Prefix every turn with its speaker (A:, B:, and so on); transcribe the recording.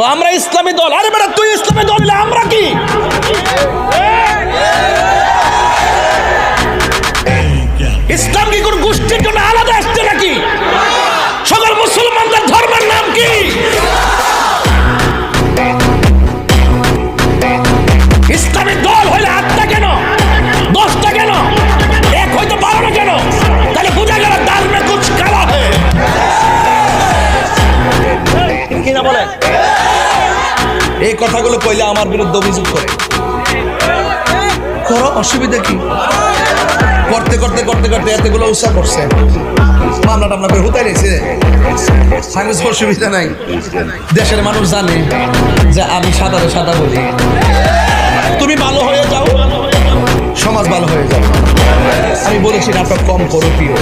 A: আমরা ইসলামী দল। আরে বেটা তুই ইসলামী দল হলে আমরা কি? ইসলাম কি কোন গোষ্ঠীর জন্য আলাদা আসছে নাকি? সকল মুসলমানদের ধর্মের নাম কি? ইসলামী দল হইলে 8টা কেন, 10টা কেন, এক হয়তো 12টা কেন? তাহলে বোঝা গেল দাল মে কুছ কালা হ্যায়। কি না বলে? এই কথাগুলো কইলে আমার বিরুদ্ধে অভিযোগ করে। করো, অসুবিধা কি? করতে করতে করতে করতে এতগুলো উৎসাহ করছে, মামলা টামলা করে হুতাই রয়েছে, অসুবিধা নাই। দেশের মানুষ জানে যে আমি সাদারে সাদা বলি। তুমি ভালো হয়ে যাও, সমাজ ভালো হয়ে যাও। আমি বলেছি নাটক কম করো প্রিয়।